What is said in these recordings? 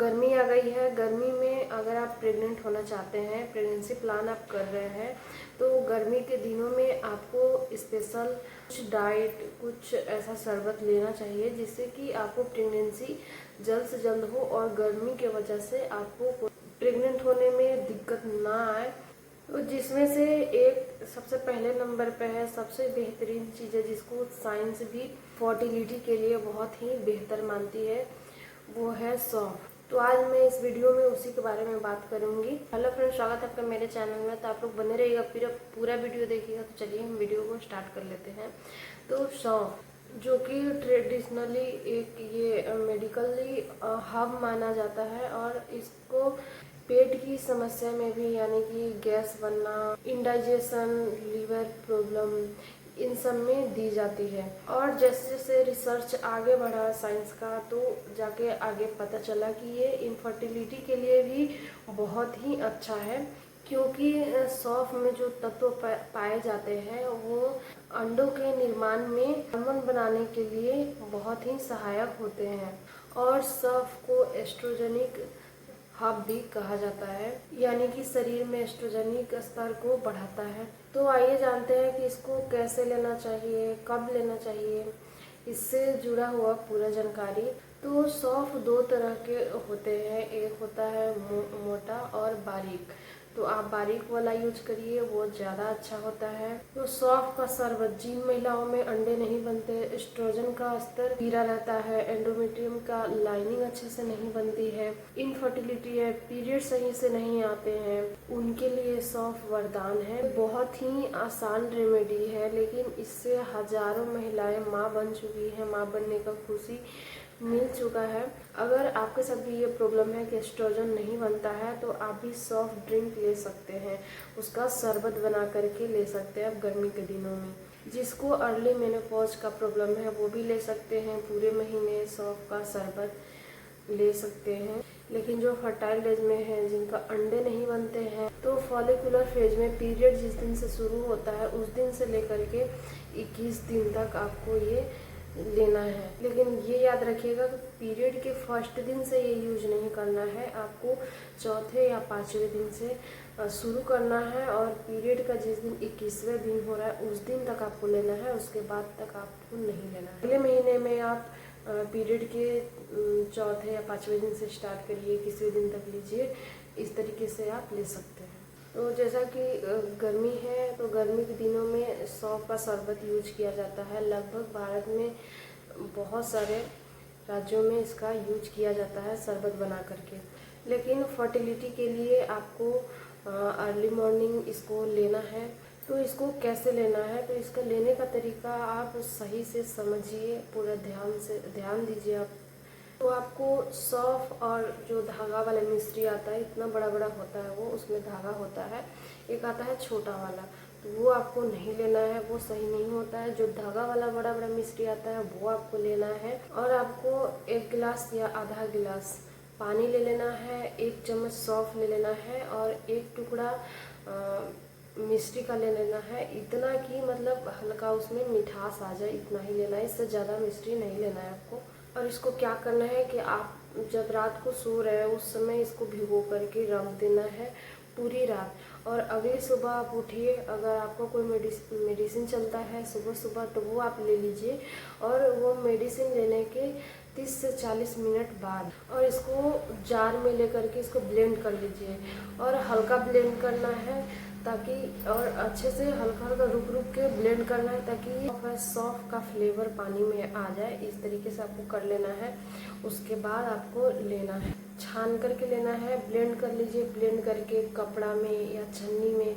गर्मी आ गई है। गर्मी में अगर आप प्रेग्नेंट होना चाहते हैं, प्रेगनेंसी प्लान आप कर रहे हैं, तो गर्मी के दिनों में आपको स्पेशल कुछ डाइट, कुछ ऐसा शरबत लेना चाहिए जिससे कि आपको प्रेगनेंसी जल्द से जल्द हो और गर्मी के वजह से आपको प्रेग्नेंट होने में दिक्कत ना आए। तो जिसमें से एक सबसे पहले नंबर पे है, सबसे बेहतरीन चीज़ है जिसको साइंस भी फर्टिलिटी के लिए बहुत ही बेहतर मानती है, वो है सौंफ। तो आज मैं इस वीडियो में उसी के बारे में बात करूंगी। हेलो फ्रेंड्स, स्वागत है आपका मेरे चैनल में। तो आप लोग बने रहिएगा, पूरा वीडियो देखिएगा। तो चलिए हम वीडियो को स्टार्ट कर लेते हैं। तो सौंफ जो कि ट्रेडिशनली एक ये मेडिकली हर्ब माना जाता है और इसको पेट की समस्या में भी, यानी कि गैस बनना, इंडाइजेशन, लीवर प्रॉब्लम, इन सब में दी जाती है। और जैसे जैसे रिसर्च आगे बढ़ा साइंस का, तो जाके आगे पता चला कि ये इनफर्टिलिटी के लिए भी बहुत ही अच्छा है, क्योंकि सौंफ में जो तत्व पाए जाते हैं वो अंडों के निर्माण में हार्मोन बनाने के लिए बहुत ही सहायक होते हैं। और सौंफ को एस्ट्रोजेनिक हब भी कहा जाता है, यानी कि शरीर में एस्ट्रोजेनिक स्तर को बढ़ाता है। तो आइए जानते हैं कि इसको कैसे लेना चाहिए, कब लेना चाहिए, इससे जुड़ा हुआ पूरा जानकारी। तो सौंफ दो तरह के होते हैं, एक होता है मोटा और बारीक। तो आप बारीक वाला यूज करिए, वो ज़्यादा अच्छा होता है। तो सौंफ का शरबत, जिन महिलाओं में अंडे नहीं बनते, एस्ट्रोजन का स्तर गिरा रहता है, एंडोमेट्रियम का लाइनिंग अच्छे से नहीं बनती है, इनफर्टिलिटी है, पीरियड सही से नहीं आते हैं, उनके लिए सौंफ वरदान है। बहुत ही आसान रेमेडी है, लेकिन इससे हजारों महिलाएं माँ बन चुकी हैं, माँ बनने का खुशी मिल चुका है। अगर आपके साथ भी ये प्रॉब्लम है कि एस्ट्रोजन नहीं बनता है, तो आप भी सॉफ्ट ड्रिंक ले सकते हैं, उसका शरबत बना करके ले सकते हैं आप गर्मी के दिनों में। जिसको अर्ली मेनोपॉज का प्रॉब्लम है वो भी ले सकते हैं, पूरे महीने सौंफ का शरबत ले सकते हैं। लेकिन जो फर्टाइल एज में है, जिनका अंडे नहीं बनते हैं, तो फॉलिकुलर फेज में पीरियड जिस दिन से शुरू होता है उस दिन से लेकर के 21 दिन तक आपको ये लेना है। लेकिन ये याद रखिएगा कि पीरियड के फर्स्ट दिन से ये यूज नहीं करना है, आपको चौथे या पाँचवें दिन से शुरू करना है। और पीरियड का जिस दिन 21वें दिन हो रहा है उस दिन तक आपको लेना है, उसके बाद तक आपको नहीं लेना है। अगले महीने में आप पीरियड के चौथे या पाँचवें दिन से स्टार्ट करिए, 21वें दिन तक लीजिए। इस तरीके से आप ले सकते हैं। तो जैसा कि गर्मी है, तो गर्मी के दिनों में सौंफ का शरबत यूज किया जाता है। लगभग भारत में बहुत सारे राज्यों में इसका यूज किया जाता है शरबत बना करके। लेकिन फर्टिलिटी के लिए आपको अर्ली मॉर्निंग इसको लेना है। तो इसको कैसे लेना है, तो इसका लेने का तरीका आप सही से समझिए, पूरा ध्यान दीजिए आप। तो आपको सौंफ और जो धागा वाला मिश्री आता है, इतना बड़ा बड़ा होता है वो, उसमें धागा होता है। एक आता है छोटा वाला, तो वो आपको नहीं लेना है, वो सही नहीं होता है। जो धागा वाला बड़ा बड़ा मिश्री आता है वो आपको लेना है। और आपको 1 गिलास या आधा गिलास पानी ले लेना है, 1 चम्मच सौंफ ले लेना है और 1 टुकड़ा मिश्री का ले लेना है। इतना कि मतलब हल्का उसमें मिठास आ जाए, इतना ही लेना है, इससे ज़्यादा मिश्री नहीं लेना है आपको। और इसको क्या करना है कि आप जब रात को सो रहे हैं उस समय इसको भिगो करके रख देना है पूरी रात। और अगली सुबह आप उठिए, अगर आपको कोई मेडिसिन चलता है सुबह सुबह तो वो आप ले लीजिए। और वो मेडिसिन लेने के 30 से 40 मिनट बाद, और इसको जार में लेकर के इसको ब्लेंड कर लीजिए। और हल्का ब्लेंड करना है ताकि, और अच्छे से हल्का हल्का रुक रुक के ब्लेंड करना है ताकि सौंफ का फ्लेवर पानी में आ जाए। इस तरीके से आपको कर लेना है। उसके बाद आपको लेना है, छान करके लेना है, ब्लेंड कर लीजिए। ब्लेंड करके कपड़ा में या छन्नी में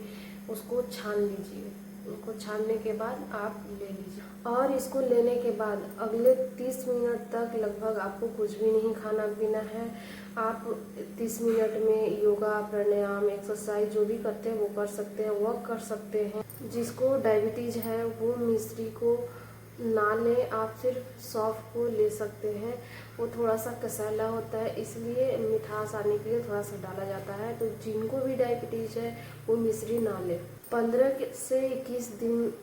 उसको छान लीजिए। उसको छानने के बाद आप ले लीजिए। और इसको लेने के बाद अगले 30 मिनट तक लगभग आपको कुछ भी नहीं खाना पीना है। आप 30 मिनट में योगा, प्राणायाम, एक्सरसाइज जो भी करते हैं वो कर सकते हैं, वॉक कर सकते हैं। जिसको डायबिटीज है वो मिश्री को ना लें, आप सिर्फ सौंफ को ले सकते हैं। वो थोड़ा सा कसैला होता है, इसलिए मिठास आने के लिए थोड़ा सा डाला जाता है। तो जिनको भी डायबिटीज है वो मिश्री ना लें। 15 से 21 दिन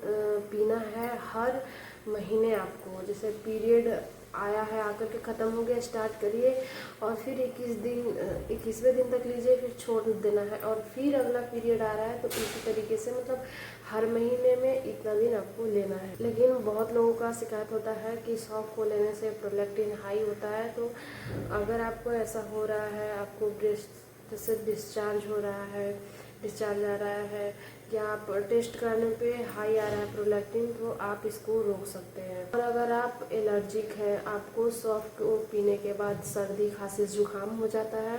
पीना है हर महीने आपको। जैसे पीरियड आया है आकर के ख़त्म हो गया, स्टार्ट करिए और फिर 21वें दिन तक लीजिए, फिर छोड़ देना है और फिर अगला पीरियड आ रहा है तो इसी तरीके से मतलब हर महीने में इतना दिन आपको लेना है। लेकिन बहुत लोगों का शिकायत होता है कि सौंफ को लेने से प्रोलैक्टिन हाई होता है, तो अगर आपको ऐसा हो रहा है, आपको ब्रेस्ट से डिस्चार्ज हो रहा है, डिस्चार्ज आ रहा है या आप टेस्ट कराने पे हाई आ रहा है प्रोलैक्टिन, तो आप इसको रोक सकते हैं। और अगर आप एलर्जिक हैं, आपको सौंफ को पीने के बाद सर्दी खांसी जुकाम हो जाता है,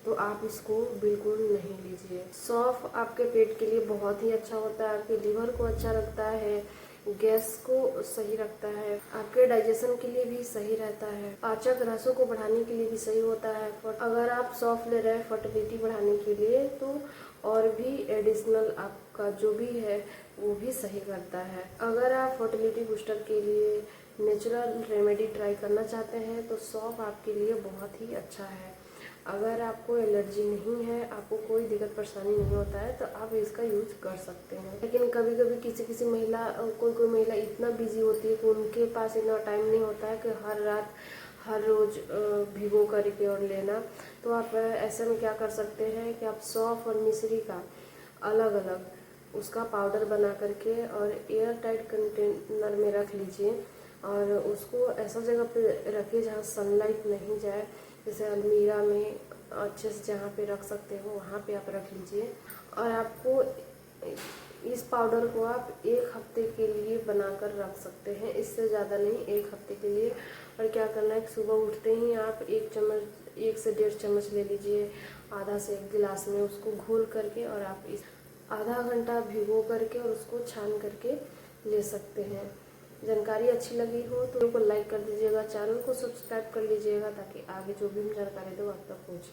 तो आप इसको बिल्कुल नहीं लीजिए। सौंफ आपके पेट के लिए बहुत ही अच्छा होता है, आपके लीवर को अच्छा रखता है, गैस को सही रखता है, आपके डाइजेशन के लिए भी सही रहता है, पाचक रसों को बढ़ाने के लिए भी सही होता है। अगर आप सौंफ ले रहे हैं फर्टिलिटी बढ़ाने के लिए, तो और भी एडिशनल आपका जो भी है वो भी सही करता है। अगर आप फर्टिलिटी बूस्टर के लिए नेचुरल रेमेडी ट्राई करना चाहते हैं तो सौंफ आपके लिए बहुत ही अच्छा है। अगर आपको एलर्जी नहीं है, आपको कोई दिक्कत परेशानी नहीं होता है, तो आप इसका यूज कर सकते हैं। लेकिन कभी कभी किसी महिला, कोई महिला इतना बिजी होती है कि उनके पास इतना टाइम नहीं होता है कि हर रात हर रोज भिगो करके और लेना, तो आप ऐसे में क्या कर सकते हैं कि आप सौंफ और मिश्री का अलग अलग उसका पाउडर बना करके और एयर टाइट कंटेनर में रख लीजिए और उसको ऐसा जगह पे रखिए जहाँ सनलाइट नहीं जाए, जैसे अलमीरा में अच्छे से जहाँ पे रख सकते हो वहाँ पे आप रख लीजिए। और आपको इस पाउडर को आप 1 हफ्ते के लिए बनाकर रख सकते हैं, इससे ज़्यादा नहीं, 1 हफ्ते के लिए। और क्या करना है कि सुबह उठते ही आप 1 चम्मच 1 से 1.5 चम्मच ले लीजिए, आधा से 1 गिलास में उसको घोल करके और आप इस आधा घंटा भिगो करके और उसको छान करके ले सकते हैं। जानकारी अच्छी लगी हो तो वीडियो को लाइक कर दीजिएगा, चैनल को सब्सक्राइब कर लीजिएगा ताकि आगे जो भी हम जानकारी दो आप तक पहुँचे।